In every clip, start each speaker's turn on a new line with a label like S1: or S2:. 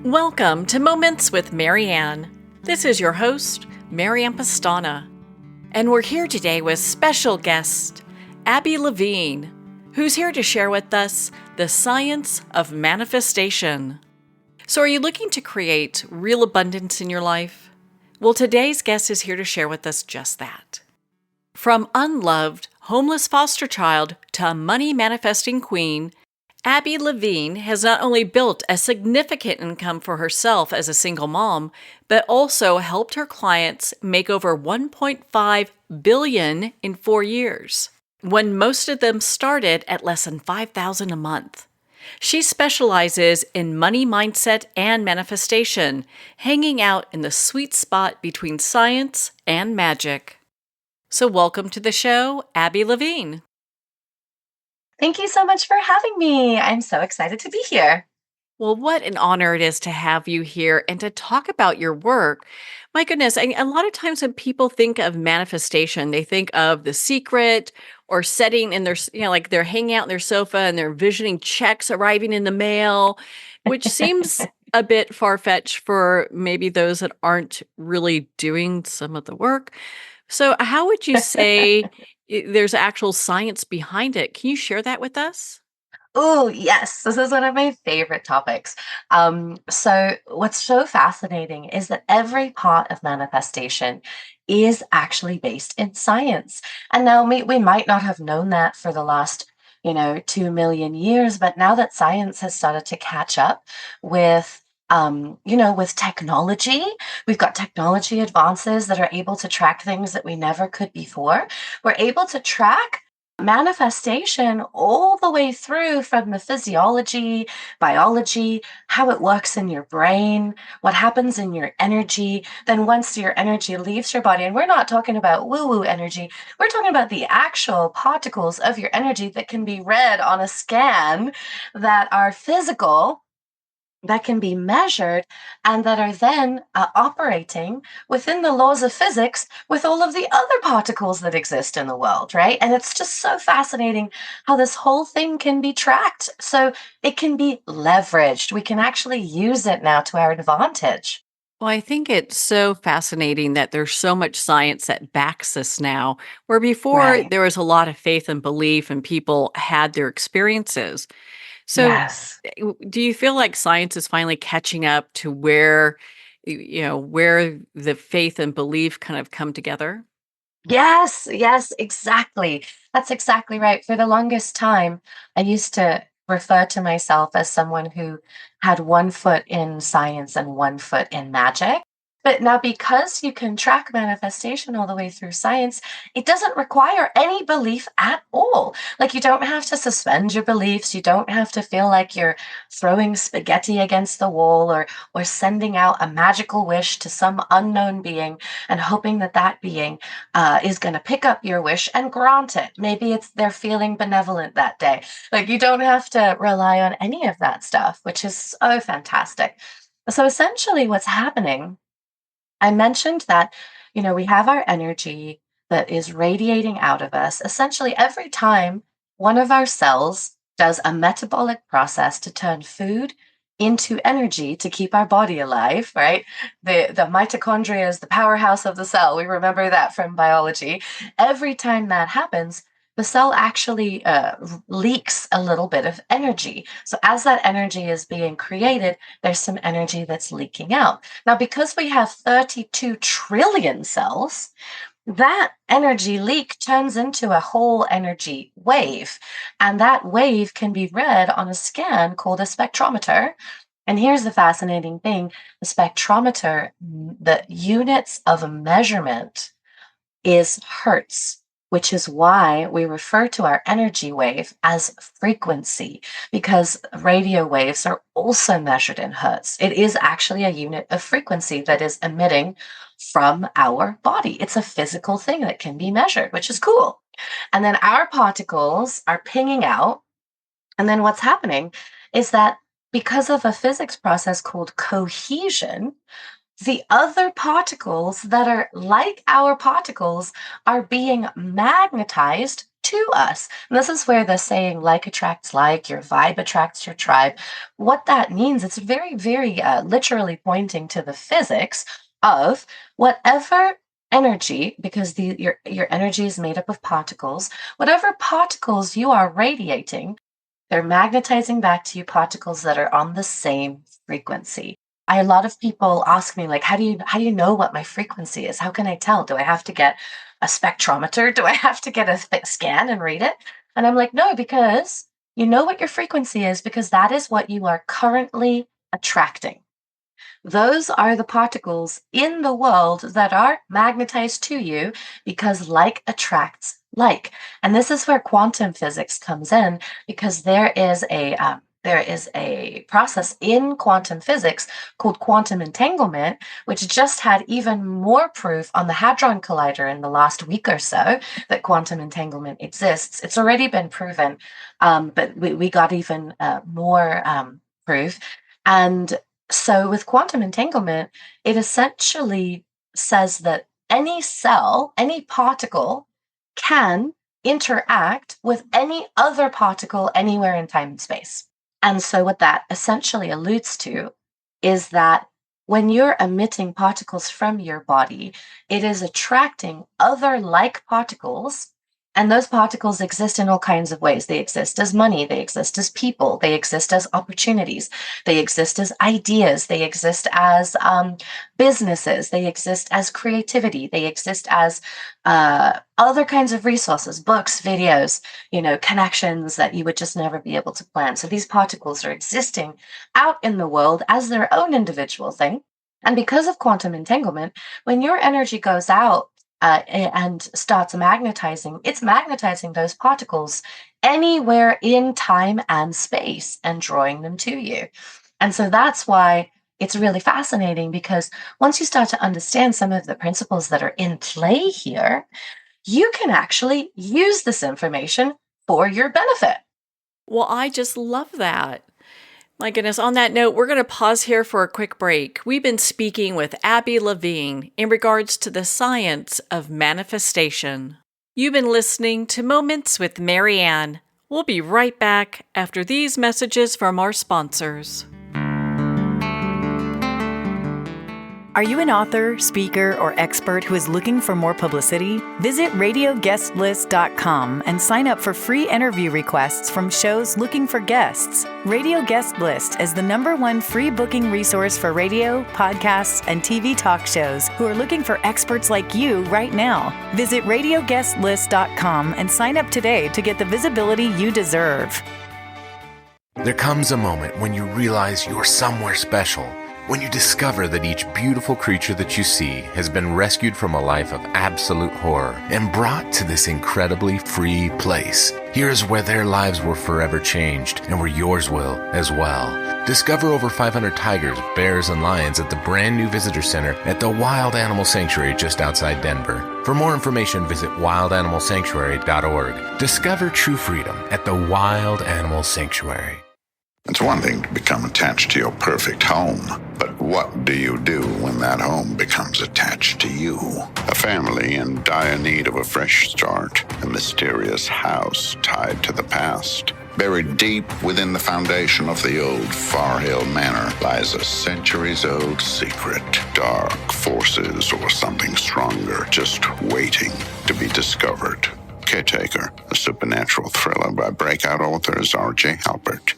S1: Welcome to Moments with Marianne. This is your host, Marianne Pastana. And we're here today with special guest, Abi Levine, who's here to share with us the science of manifestation. So are you looking to create real abundance in your life? Well, today's guest is here to share with us just that. From unloved, homeless foster child to a money manifesting queen, Abi Levine has not only built a significant income for herself as a single mom, but also helped her clients make over 1.5 billion in 4 years, when most of them started at less than $5,000 a month. She specializes in money mindset and manifestation, hanging out in the sweet spot between science and magic. So welcome to the show, Abi Levine.
S2: Thank you so much for having me. I'm so excited to be here.
S1: Well, what an honor it is to have you here and to talk about your work. My goodness, a lot of times when people think of manifestation, they think of The Secret or setting in their, like they're hanging out in their sofa and they're envisioning checks arriving in the mail, which seems a bit far-fetched for maybe those that aren't really doing some of the work. So, how would you say there's actual science behind it? Can you share that with us?
S2: Oh, yes, this is one of my favorite topics. So, what's so fascinating is that every part of manifestation is actually based in science. And now we might not have known that for the last 2 million years, but now that science has started to catch up with with technology, we've got technology advances that are able to track things that we never could before. We're able to track manifestation all the way through from the physiology, biology, how it works in your brain, what happens in your energy. Then once your energy leaves your body, and we're not talking about woo-woo energy, we're talking about the actual particles of your energy that can be read on a scan that are physical, that can be measured, and that are then operating within the laws of physics with all of the other particles that exist in the world, right? And it's just so fascinating how this whole thing can be tracked. So it can be leveraged. We can actually use it now to our advantage.
S1: Well, I think it's so fascinating that there's so much science that backs this now, where before
S2: Right.
S1: there was a lot of faith and belief and people had their experiences. So,
S2: Yes.
S1: do you feel like science is finally catching up to where, where the faith and belief kind of come together?
S2: Yes, yes, exactly. That's exactly right. For the longest time, I used to refer to myself as someone who had one foot in science and one foot in magic. But now, because you can track manifestation all the way through science, it doesn't require any belief at all. Like, you don't have to suspend your beliefs. You don't have to feel like you're throwing spaghetti against the wall or sending out a magical wish to some unknown being and hoping that that being is going to pick up your wish and grant it. Maybe it's they're feeling benevolent that day. Like, you don't have to rely on any of that stuff, which is so fantastic. So essentially, what's happening, I mentioned that, we have our energy that is radiating out of us. Essentially, every time one of our cells does a metabolic process to turn food into energy to keep our body alive, right? The mitochondria is the powerhouse of the cell. We remember that from biology. Every time that happens, the cell actually leaks a little bit of energy. So as that energy is being created, there's some energy that's leaking out. Now, because we have 32 trillion cells, that energy leak turns into a whole energy wave. And that wave can be read on a scan called a spectrometer. And here's the fascinating thing: the spectrometer, the units of measurement is hertz, which is why we refer to our energy wave as frequency, because radio waves are also measured in hertz. It is actually a unit of frequency that is emitting from our body. It's a physical thing that can be measured, which is cool. And then our particles are pinging out. And then what's happening is that because of a physics process called cohesion, the other particles that are like our particles are being magnetized to us. And this is where the saying, like attracts like, your vibe attracts your tribe. What that means, it's very, very literally pointing to the physics of whatever energy, because your energy is made up of particles, whatever particles you are radiating, they're magnetizing back to you particles that are on the same frequency. A lot of people ask me, like, how do you know what my frequency is? How can I tell? Do I have to get a spectrometer? Do I have to get a scan and read it? And I'm like, no, because you know what your frequency is, because that is what you are currently attracting. Those are the particles in the world that are magnetized to you, because like attracts like. And this is where quantum physics comes in, because there is a process in quantum physics called quantum entanglement, which just had even more proof on the Hadron Collider in the last week or so that quantum entanglement exists. It's already been proven, but we got even more proof. And so with quantum entanglement, it essentially says that any cell, any particle can interact with any other particle anywhere in time and space. And so what that essentially alludes to is that when you're emitting particles from your body, it is attracting other like particles. And those particles exist in all kinds of ways. They exist as money, they exist as people, they exist as opportunities, they exist as ideas, they exist as businesses, they exist as creativity, they exist as other kinds of resources, books, videos, connections that you would just never be able to plan. So these particles are existing out in the world as their own individual thing. And because of quantum entanglement, when your energy goes out, and starts magnetizing, it's magnetizing those particles anywhere in time and space and drawing them to you. And so that's why it's really fascinating, because once you start to understand some of the principles that are in play here, you can actually use this information for your benefit.
S1: Well, I just love that. My goodness, on that note, we're going to pause here for a quick break. We've been speaking with Abi Levine in regards to the science of manifestation. You've been listening to Moments with Marianne. We'll be right back after these messages from our sponsors.
S3: Are you an author, speaker, or expert who is looking for more publicity? Visit radioguestlist.com and sign up for free interview requests from shows looking for guests. Radio Guest List is the #1 free booking resource for radio, podcasts, and TV talk shows who are looking for experts like you right now. Visit radioguestlist.com and sign up today to get the visibility you deserve.
S4: There comes a moment when you realize you're somewhere special. When you discover that each beautiful creature that you see has been rescued from a life of absolute horror and brought to this incredibly free place. Here's where their lives were forever changed, and where yours will as well. Discover over 500 tigers, bears, and lions at the brand new visitor center at the Wild Animal Sanctuary just outside Denver. For more information, visit wildanimalsanctuary.org. Discover true freedom at the Wild Animal Sanctuary.
S5: It's one thing to become attached to your perfect home, but what do you do when that home becomes attached to you? A family in dire need of a fresh start, a mysterious house tied to the past. Buried deep within the foundation of the old Far Hill Manor lies a centuries-old secret. Dark forces or something stronger just waiting to be discovered. Caretaker, a supernatural thriller by breakout authors R.J. Halpert.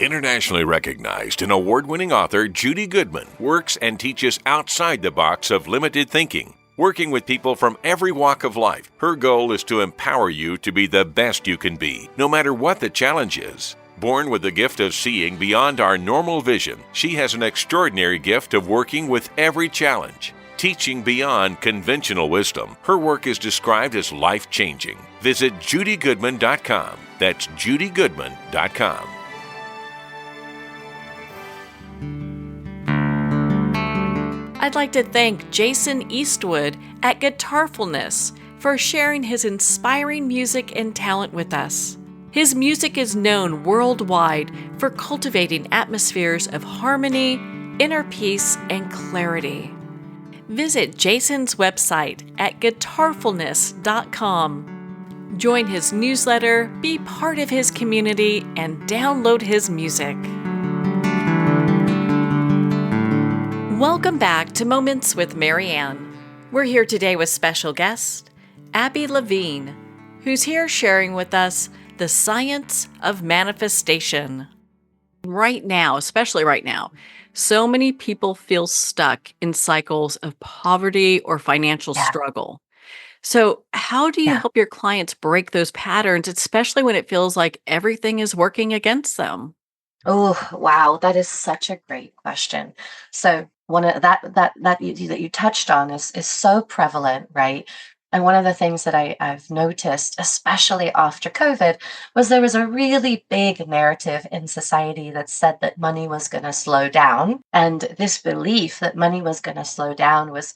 S6: Internationally recognized and award-winning author Judy Goodman works and teaches outside the box of limited thinking. Working with people from every walk of life, her goal is to empower you to be the best you can be, no matter what the challenge is. Born with the gift of seeing beyond our normal vision, she has an extraordinary gift of working with every challenge. Teaching beyond conventional wisdom, her work is described as life-changing. Visit judygoodman.com. That's judygoodman.com.
S1: I'd like to thank Jason Eastwood at Guitarfulness for sharing his inspiring music and talent with us. His music is known worldwide for cultivating atmospheres of harmony, inner peace, and clarity. visit Jason's website at guitarfulness.com. Join his newsletter, be part of his community, and download his music. Welcome back to Moments with Marianne. We're here today with special guest, Abi Levine, who's here sharing with us the science of manifestation. Right now, especially right now, so many people feel stuck in cycles of poverty or financial struggle. So, how do you help your clients break those patterns, especially when it feels like everything is working against them?
S2: Oh, wow, that is such a great question. So one of that you touched on is so prevalent, right? And one of the things that I've noticed, especially after COVID, was there was a really big narrative in society that said that money was going to slow down. And this belief that money was going to slow down was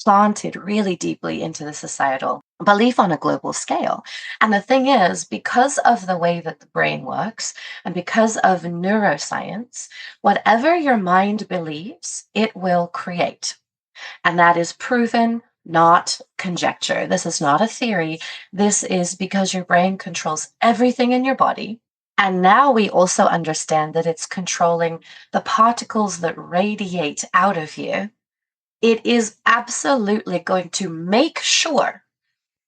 S2: planted really deeply into the societal belief on a global scale. And the thing is, because of the way that the brain works and because of neuroscience, whatever your mind believes, it will create. And that is proven, not conjecture. This is not a theory. This is because your brain controls everything in your body. And now we also understand that it's controlling the particles that radiate out of you. It is absolutely going to make sure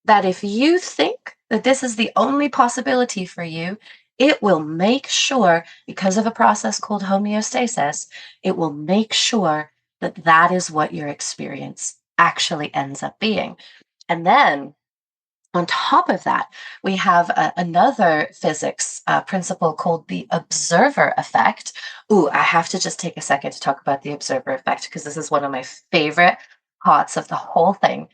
S2: that if you think that this is the only possibility for you, it will make sure, because of a process called homeostasis, it will make sure that that is what your experience actually ends up being. And then on top of that, we have another physics principle called the observer effect. Ooh, I have to just take a second to talk about the observer effect because this is one of my favorite parts of the whole thing.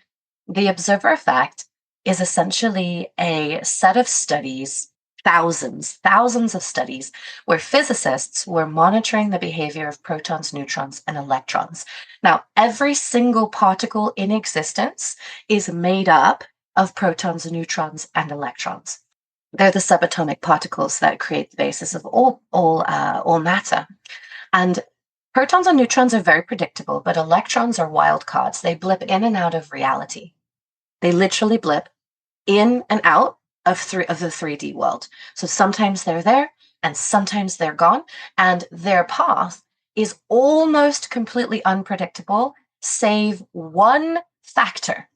S2: The observer effect is essentially a set of studies, thousands of studies, where physicists were monitoring the behavior of protons, neutrons, and electrons. Now, every single particle in existence is made up of protons, neutrons, and electrons. They're the subatomic particles that create the basis of all matter. And protons and neutrons are very predictable, but electrons are wild cards. They blip in and out of reality. They literally blip in and out of the 3D world. So sometimes they're there and sometimes they're gone, and their path is almost completely unpredictable, save one factor.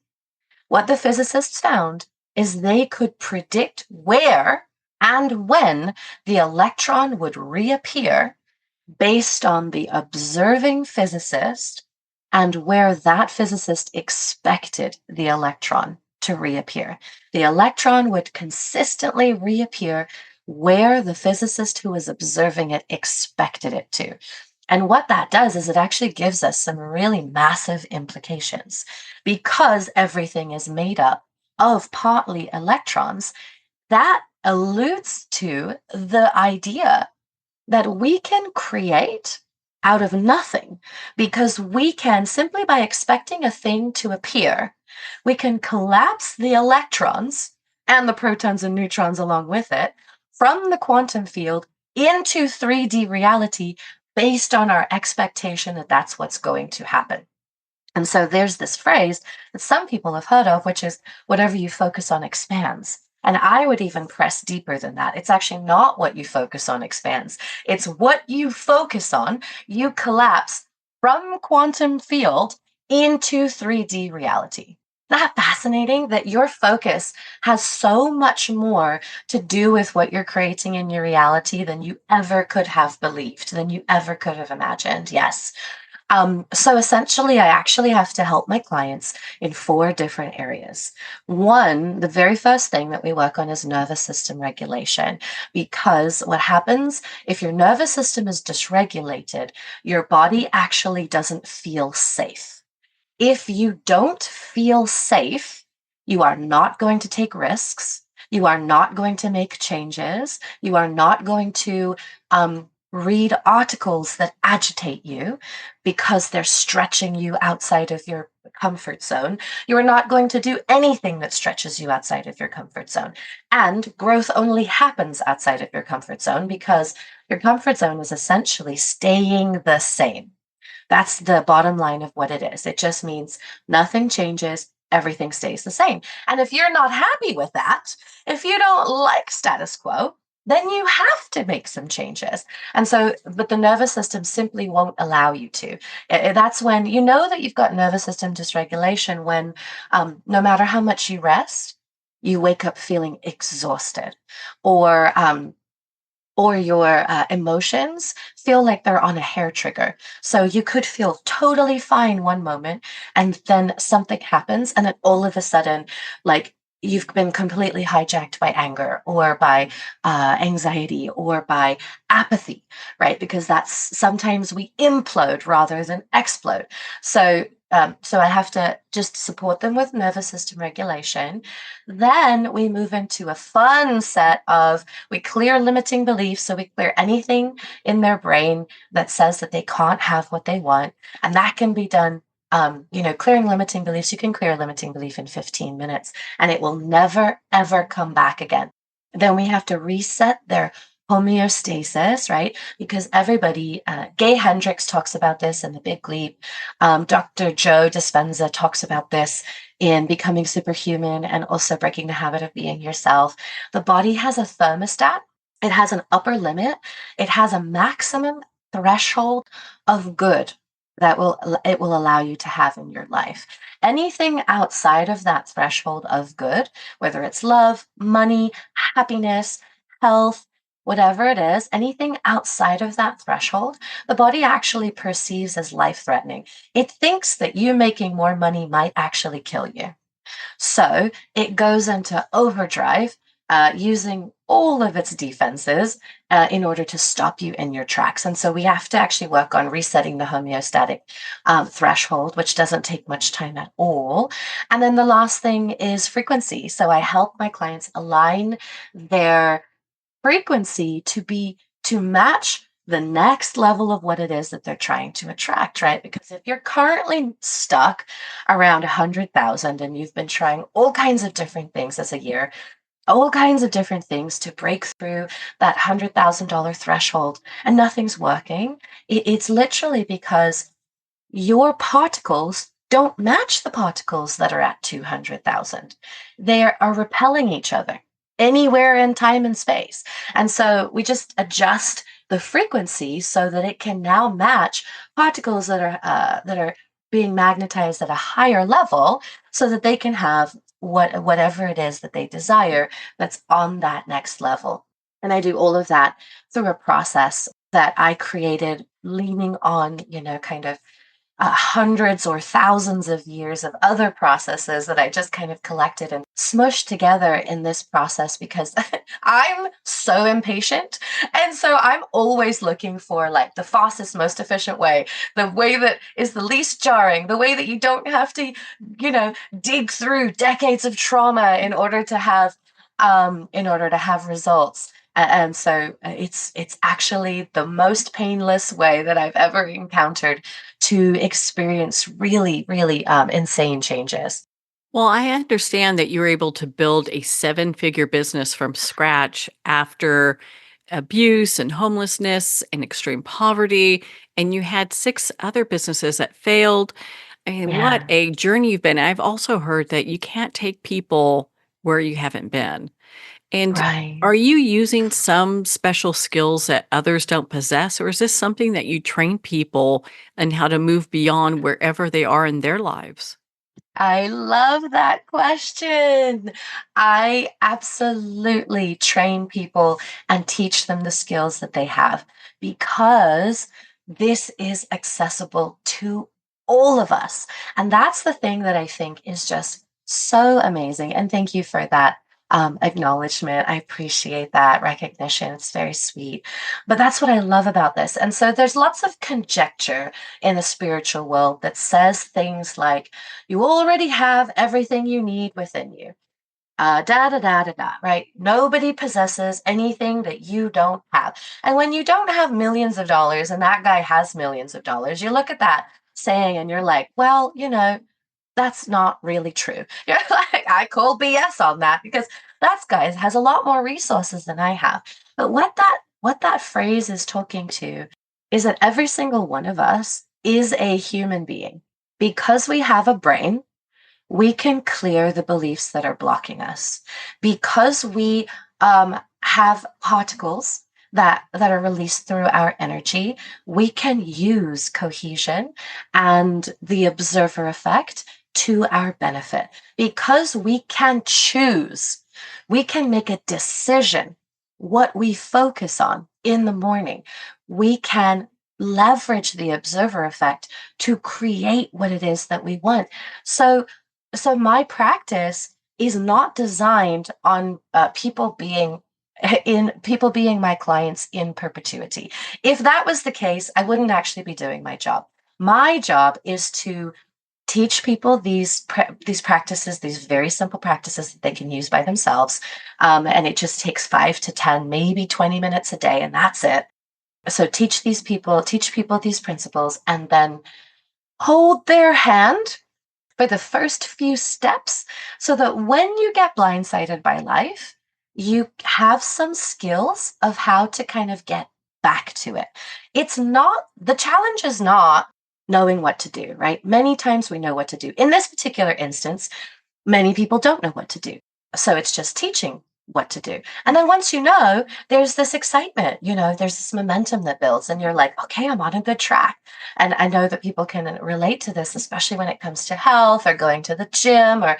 S2: What the physicists found is they could predict where and when the electron would reappear based on the observing physicist and where that physicist expected the electron to reappear. The electron would consistently reappear where the physicist who was observing it expected it to. And what that does is it actually gives us some really massive implications. Because everything is made up of partly electrons, that alludes to the idea that we can create out of nothing, because we can, simply by expecting a thing to appear, we can collapse the electrons and the protons and neutrons along with it from the quantum field into 3D reality based on our expectation that that's what's going to happen. And so there's this phrase that some people have heard of, which is whatever you focus on expands. And I would even press deeper than that. It's actually not what you focus on expands. It's what you focus on, you collapse from quantum field into 3D reality. Isn't that fascinating that your focus has so much more to do with what you're creating in your reality than you ever could have believed, than you ever could have imagined? Yes. So essentially, I actually have to help my clients in 4 different areas. One, the very first thing that we work on is nervous system regulation, because what happens if your nervous system is dysregulated, your body actually doesn't feel safe. If you don't feel safe, you are not going to take risks. You are not going to make changes. You are not going to read articles that agitate you because they're stretching you outside of your comfort zone. You are not going to do anything that stretches you outside of your comfort zone. And growth only happens outside of your comfort zone because your comfort zone is essentially staying the same. That's the bottom line of what it is. It just means nothing changes, everything stays the same. And if you're not happy with that, if you don't like status quo, then you have to make some changes. And so, but the nervous system simply won't allow you to. That's when you know that you've got nervous system dysregulation when no matter how much you rest, you wake up feeling exhausted, or your emotions feel like they're on a hair trigger. So you could feel totally fine one moment, and then something happens, and then all of a sudden, like you've been completely hijacked by anger or by anxiety or by apathy, right? Because that's sometimes we implode rather than explode. So I have to just support them with nervous system regulation. Then we move into a fun set of, we clear limiting beliefs. So we clear anything in their brain that says that they can't have what they want. And that can be done, clearing limiting beliefs. You can clear a limiting belief in 15 minutes and it will never, ever come back again. Then we have to reset their homeostasis, right? Because everybody, Gay Hendricks talks about this in The Big Leap. Dr. Joe Dispenza talks about this in Becoming Superhuman and also Breaking the Habit of Being Yourself. The body has a thermostat. It has an upper limit. It has a maximum threshold of good that it will allow you to have in your life. Anything outside of that threshold of good, whether it's love, money, happiness, health, whatever it is, anything outside of that threshold, the body actually perceives as life-threatening. It thinks that you making more money might actually kill you. So it goes into overdrive, using all of its defenses in order to stop you in your tracks. And so we have to actually work on resetting the homeostatic threshold, which doesn't take much time at all. And then the last thing is frequency. So I help my clients align their frequency to match the next level of what it is that they're trying to attract, right? Because if you're currently stuck around 100,000 and you've been trying all kinds of different things as a year, all kinds of different things to break through that $100,000 threshold and nothing's working, it's literally because your particles don't match the particles that are at 200,000. They are repelling each other anywhere in time and space. And so we just adjust the frequency so that it can now match particles that are being magnetized at a higher level, so that they can have whatever it is that they desire that's on that next level. And I do all of that through a process that I created, leaning on, kind of hundreds or thousands of years of other processes that I just kind of collected and smushed together in this process, because I'm so impatient. And so I'm always looking for like the fastest, most efficient way, the way that is the least jarring, the way that you don't have to, dig through decades of trauma in order to have results. And so it's actually the most painless way that I've ever encountered to experience really, really insane changes.
S1: Well, I understand that you were able to build a 7-figure business from scratch after abuse and homelessness and extreme poverty, and you had 6 other businesses that failed. And what
S2: Yeah,
S1: a journey you've been. I've also heard that you can't take people where you haven't been. And
S2: right.
S1: are you using some special skills that others don't possess, or is this something that you train people on how to move beyond wherever they are in their lives?
S2: I love that question. I absolutely train people and teach them the skills that they have, because this is accessible to all of us. And that's the thing that I think is just so amazing. And thank you for that acknowledgement. I appreciate that recognition. It's very sweet. But that's what I love about this. And so there's lots of conjecture in the spiritual world that says things like, you already have everything you need within you. Da da da da da, right? Nobody possesses anything that you don't have. And when you don't have millions of dollars and that guy has millions of dollars, you look at that saying and you're like, well, that's not really true. You're like, I call BS on that, because that guy has a lot more resources than I have. But what that phrase is talking to is that every single one of us is a human being. Because we have a brain, we can clear the beliefs that are blocking us. Because we have particles that are released through our energy, we can use cohesion and the observer effect to our benefit. Because we can choose, we can make a decision what we focus on in the morning. We can leverage the observer effect to create what it is that we want. So my practice is not designed on people being my clients in perpetuity. If that was the case, I wouldn't actually be doing my job. My job is to teach people these practices, these very simple practices that they can use by themselves, and it just takes 5 to 10, maybe 20 minutes a day, and that's it. So teach people these principles, and then hold their hand for the first few steps so that when you get blindsided by life, you have some skills of how to kind of get back to it. The challenge is not knowing what to do, right? Many times we know what to do. In this particular instance, many people don't know what to do. So it's just teaching what to do. And then once you know, there's this excitement, there's this momentum that builds, and you're like, okay, I'm on a good track. And I know that people can relate to this, especially when it comes to health or going to the gym or,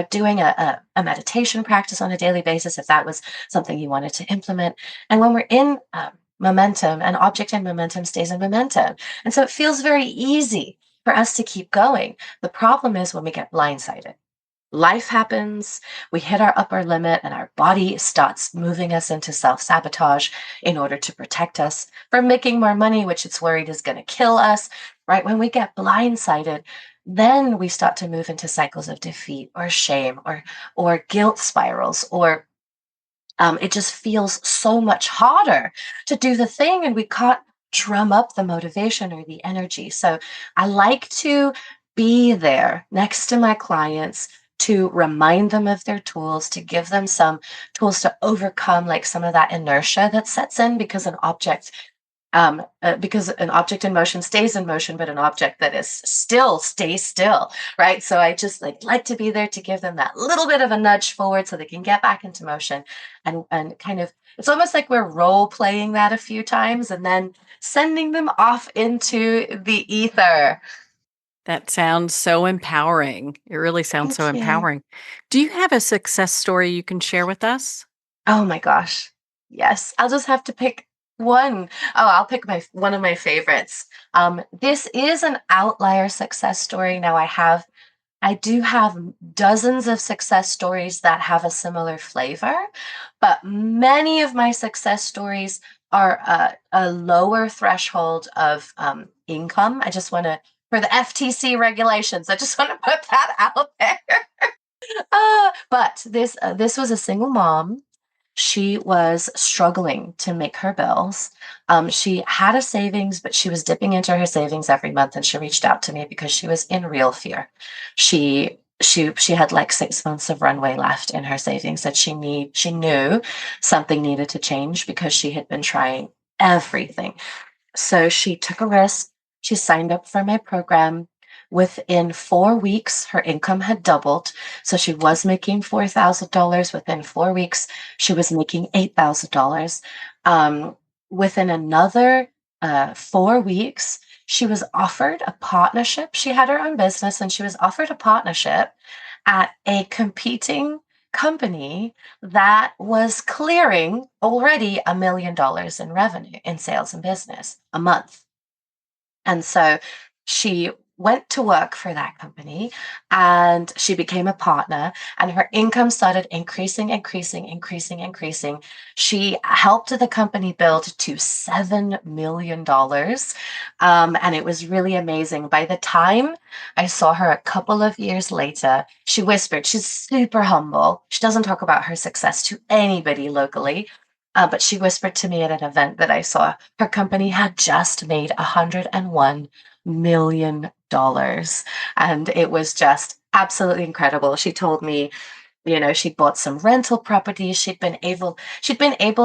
S2: doing a meditation practice on a daily basis, if that was something you wanted to implement. And when we're in momentum, an object in momentum stays in momentum. And so it feels very easy for us to keep going. The problem is when we get blindsided. Life happens, we hit our upper limit, and our body starts moving us into self-sabotage in order to protect us from making more money, which it's worried is going to kill us, right? When we get blindsided, then we start to move into cycles of defeat or shame or guilt spirals, or it just feels so much harder to do the thing, and we can't drum up the motivation or the energy. So I like to be there next to my clients to remind them of their tools, to give them some tools to overcome like some of that inertia that sets in because an object in motion stays in motion, but an object that is still stays still, right? So I just like to be there to give them that little bit of a nudge forward so they can get back into motion, and kind of, it's almost like we're role playing that a few times and then sending them off into the ether.
S1: That sounds so empowering. It really sounds so
S2: Thank you.
S1: empowering. Do you have a success story you can share with us?
S2: Oh my gosh. Yes. I'll just have to pick one. Oh, I'll pick one of my favorites. This is an outlier success story. Now I do have dozens of success stories that have a similar flavor, but many of my success stories are a lower threshold of income. I just want to, for the FTC regulations, I just want to put that out there. But this was a single mom. She was struggling to make her bills. She had a savings, but she was dipping into her savings every month, and she reached out to me because she was in real fear. She had like 6 months of runway left in her savings that she knew something needed to change because she had been trying everything. So she took a risk. She signed up for my program. Within 4 weeks, her income had doubled. So she was making $4,000. Within 4 weeks, she was making $8,000. Within another 4 weeks, she was offered a partnership. She had her own business, and she was offered a partnership at a competing company that was clearing already $1 million in revenue in sales and business a month. And so she went to work for that company, and she became a partner, and her income started increasing. She helped the company build to $7 million. And it was really amazing. By the time I saw her a couple of years later, she whispered, she's super humble. She doesn't talk about her success to anybody locally. But she whispered to me at an event that I saw, her company had just made $101 million. And it was just absolutely incredible. She told me, she'd bought some rental properties. She'd been able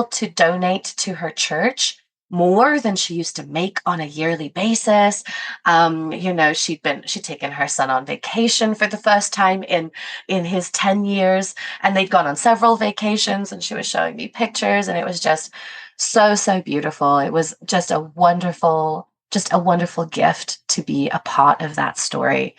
S2: to donate to her church more than she used to make on a yearly basis. She'd taken her son on vacation for the first time in his 10 years, and they'd gone on several vacations, and she was showing me pictures, and it was just so beautiful. It was just a wonderful gift to be a part of that story.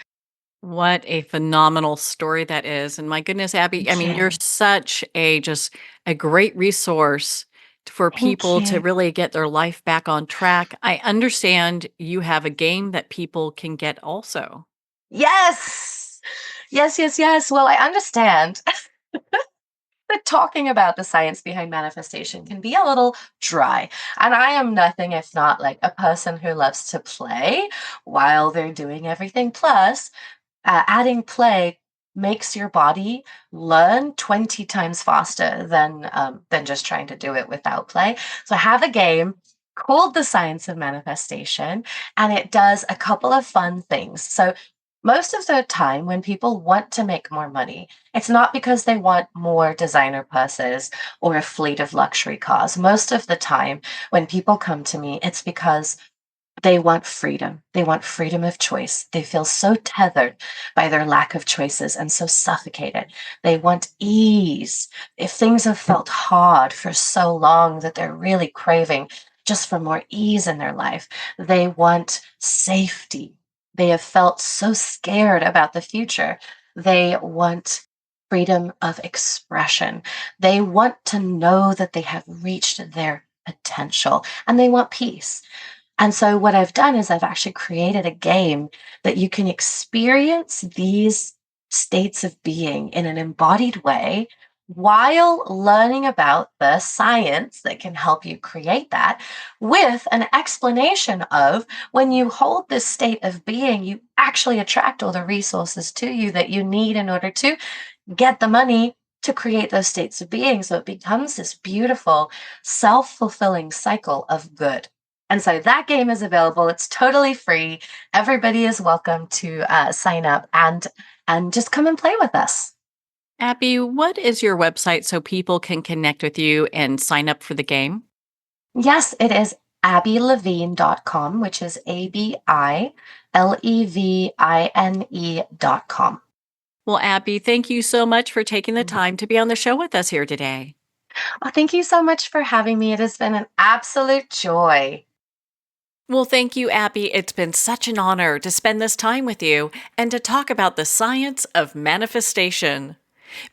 S1: What a phenomenal story that is. And my goodness, Abby, I mean,
S2: Yeah.
S1: you're such just a great resource for
S2: Thank
S1: people to
S2: you.
S1: really get their life back on track. I understand you have a game that people can get also.
S2: Yes. Yes. Well, I understand that talking about the science behind manifestation can be a little dry. And I am nothing if not like a person who loves to play while they're doing everything. Plus, adding play makes your body learn 20 times faster than just trying to do it without play. So I have a game called The Science of Manifestation, and it does a couple of fun things. So most of the time when people want to make more money, it's not because they want more designer purses or a fleet of luxury cars. Most of the time when people come to me, it's because they want freedom. They want freedom of choice. They feel so tethered by their lack of choices and so suffocated. They want ease. If things have felt hard for so long that they're really craving just for more ease in their life, they want safety. They have felt so scared about the future. They want freedom of expression. They want to know that they have reached their potential, and they want peace. And so what I've done is I've actually created a game that you can experience these states of being in an embodied way while learning about the science that can help you create that, with an explanation of when you hold this state of being, you actually attract all the resources to you that you need in order to get the money to create those states of being. So it becomes this beautiful, self-fulfilling cycle of good. And so that game is available. It's totally free. Everybody is welcome to sign up and just come and play with us.
S1: Abby, what is your website so people can connect with you and sign up for the game?
S2: Yes, it is abilevine.com, which is ABILEVINE.com.
S1: Well, Abby, thank you so much for taking the time to be on the show with us here today.
S2: Well, thank you so much for having me. It has been an absolute joy.
S1: Well, thank you, Abby. It's been such an honor to spend this time with you and to talk about the science of manifestation.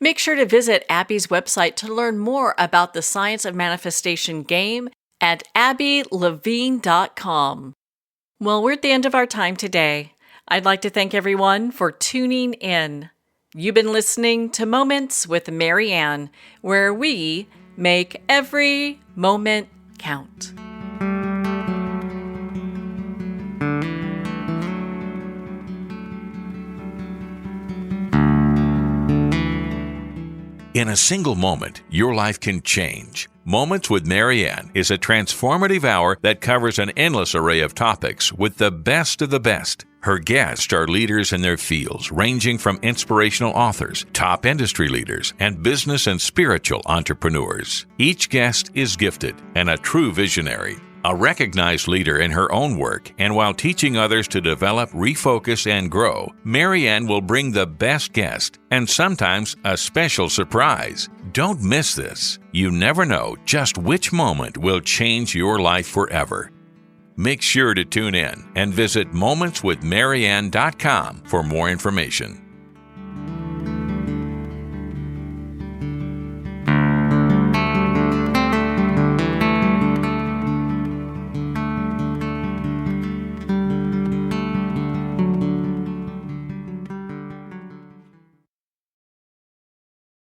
S1: Make sure to visit Abby's website to learn more about the Science of Manifestation game at abilevine.com. Well, we're at the end of our time today. I'd like to thank everyone for tuning in. You've been listening to Moments with Marianne, where we make every moment count.
S6: In a single moment, your life can change. Moments with Marianne is a transformative hour that covers an endless array of topics with the best of the best. Her guests are leaders in their fields, ranging from inspirational authors, top industry leaders, and business and spiritual entrepreneurs. Each guest is gifted and a true visionary, a recognized leader in her own work, and while teaching others to develop, refocus, and grow, Marianne will bring the best guest and sometimes a special surprise. Don't miss this. You never know just which moment will change your life forever. Make sure to tune in and visit momentswithmarianne.com for more information.